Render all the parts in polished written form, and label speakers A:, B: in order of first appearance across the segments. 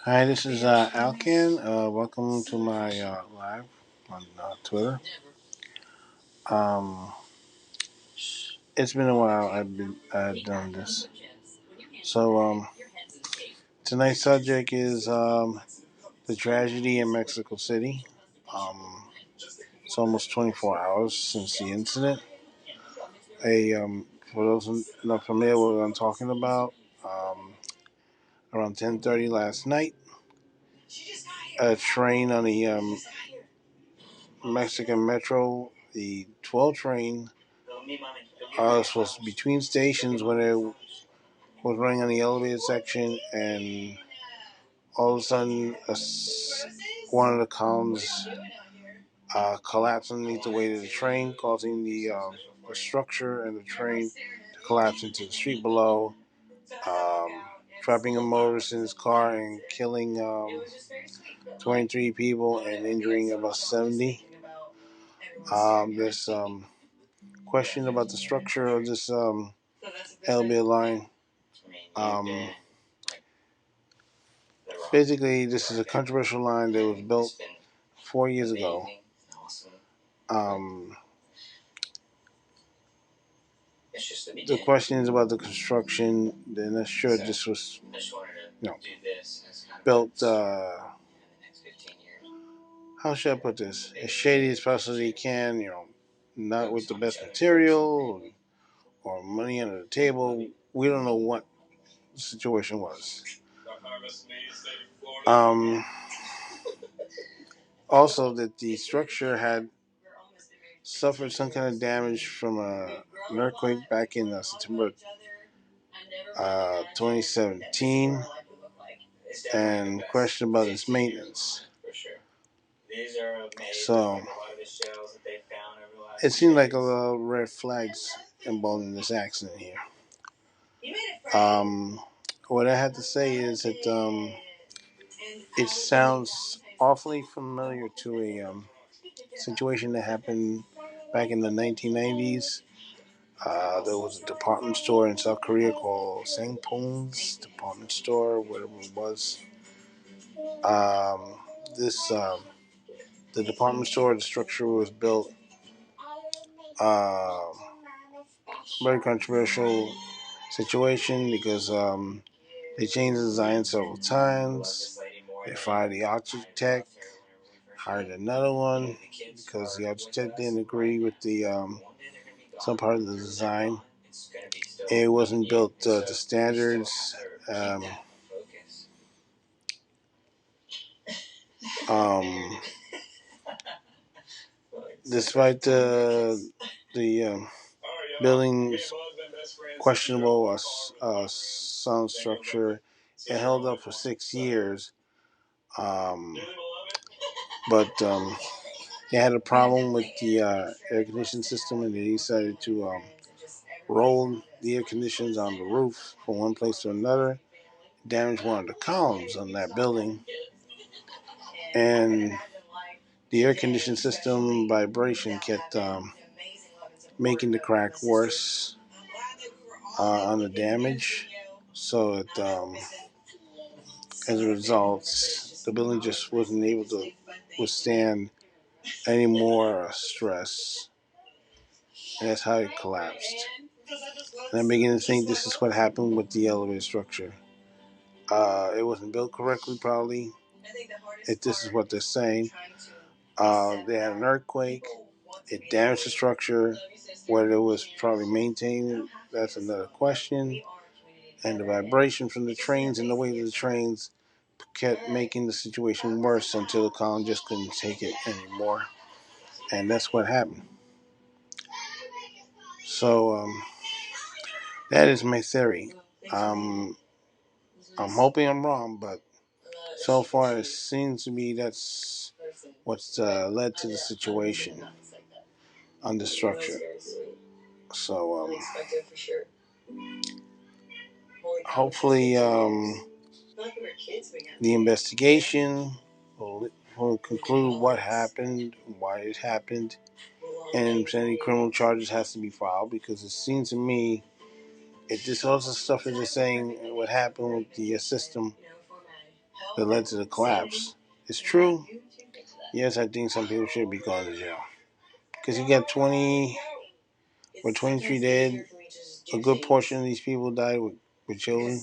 A: Hi, this is Alkin. Welcome to my live on Twitter. Um, it's been a while. I've done this. So tonight's subject is the tragedy in Mexico City. Um, it's almost 24 hours since the incident. For those who are not familiar with what I'm talking about, around 10:30 last night, a train on the Mexican Metro, the 12 train, was between stations when it was running on the elevated section, and all of a sudden, one of the columns collapsed underneath the weight of the train, causing the structure and the train to collapse into the street below, um, trapping a motorist in his car and killing 23 people and injuring about 70. There's question about the structure of this elevator line. Um, Basically, this is a controversial line that was built 4 years ago. Um, the question is about the construction. They're not sure this was, built. How should I put this? As shady as possibly can. Not with the best material or money under the table. We don't know what the situation was. Um, Also, that the structure had suffered some kind of damage from an earthquake back in September 2017, and question about its maintenance. So it seemed like a lot of red flags involved in this accident here. What I had to say is that it sounds awfully familiar to a situation that happened back in the 1990s. There was a department store in South Korea called Sangpong's Department Store, whatever it was. Um, this The department store, the structure was built. Uh, Very controversial situation because they changed the design several times. They fired the architect, hired another one because the architect didn't agree with the some part of the design. It wasn't built to standards. Um, um, Despite the building's questionable sound structure, it held up for 6 years. Um, but they had a problem with the air conditioning system, and they decided to roll the air conditioners on the roof from one place to another, damaged one of the columns on that building, and the air conditioning system vibration kept making the crack worse on the damage. So as a result, the building just wasn't able to withstand any more stress, and that's how it collapsed. And I'm beginning to think this is what happened with the elevator structure. It wasn't built correctly, probably. If this is what they're saying, they had an earthquake. It damaged the structure. Whether it was probably maintained, that's another question. And the vibration from the trains and the weight of the trains kept making the situation worse until the column just couldn't take it anymore. And that's what happened. So that is my theory. Um, I'm hoping I'm wrong, but so far it seems to be that's what's led to the situation on the structure. So hopefully the investigation will conclude what happened, why it happened, and if any criminal charges has to be filed, because it seems to me if this also stuff is just saying what happened with the system, that led to the collapse. It's true. Yes, I think some people should be going to jail. Because you got 23 dead. A good portion of these people died with children.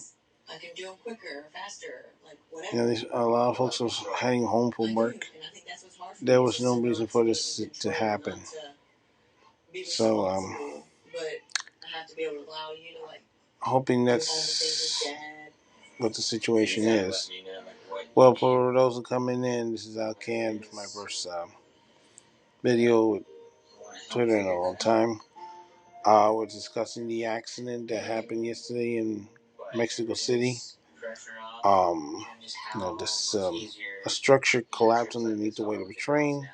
A: There's a lot of folks was heading home from work. There was no reason for this to happen. So, hoping that's what the situation is. Well, for those who coming in, this is Al Can, my first video with Twitter in a long time. We're discussing the accident that happened yesterday in Mexico City. This a structure collapsed underneath the weight of a train,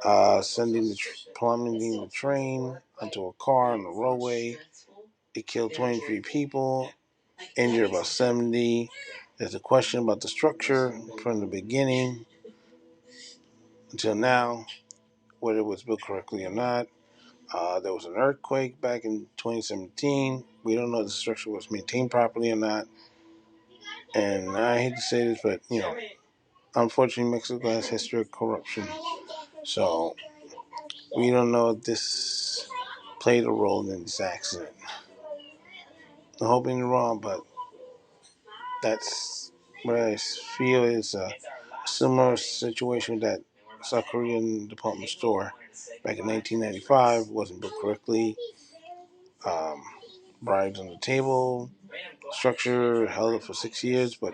A: plummeting the train onto a car on the roadway. It killed 23 people, injured about 70. There's a question about the structure from the beginning until now, whether it was built correctly or not. There was an earthquake back in 2017. We don't know if the structure was maintained properly or not. And I hate to say this, but unfortunately, Mexico has history of corruption. So we don't know if this played a role in this accident. I'm hoping you're wrong, but that's what I feel is a similar situation that South Korean department store back in 1995 wasn't built correctly. Bribes on the table. Structure held it for 6 years, but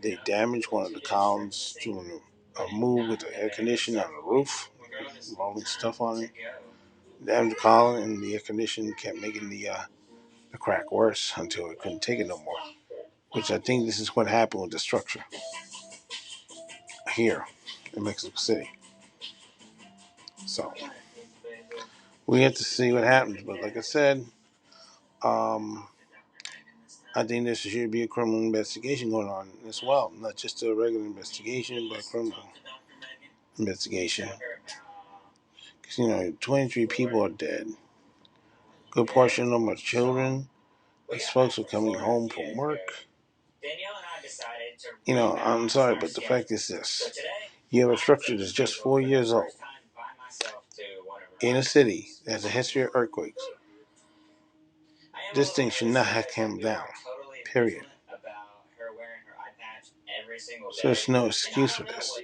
A: they damaged one of the columns doing a move with the air conditioner on the roof, rolling stuff on it. Damaged the column, and the air conditioner kept making the crack worse until it couldn't take it no more. Which I think this is what happened with the structure here in Mexico City. So we have to see what happens. But like I said, I think there should be a criminal investigation going on as well. Not just a regular investigation, but a criminal investigation. Because, 23 people are dead. Good portion of them are children. These folks are coming home from work. I'm sorry, but the fact is this. You have a structure that's just 4 years old in a city that has a history of earthquakes. This thing should not have come down. Period. So there's no excuse for this.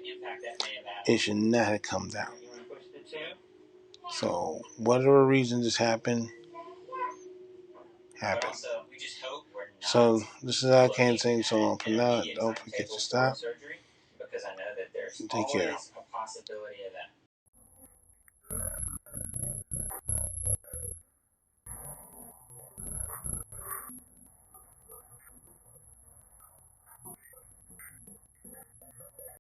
A: It should not have come down. So whatever reason this happened. So this is all I can say so long for now. Don't forget to stop. Take care.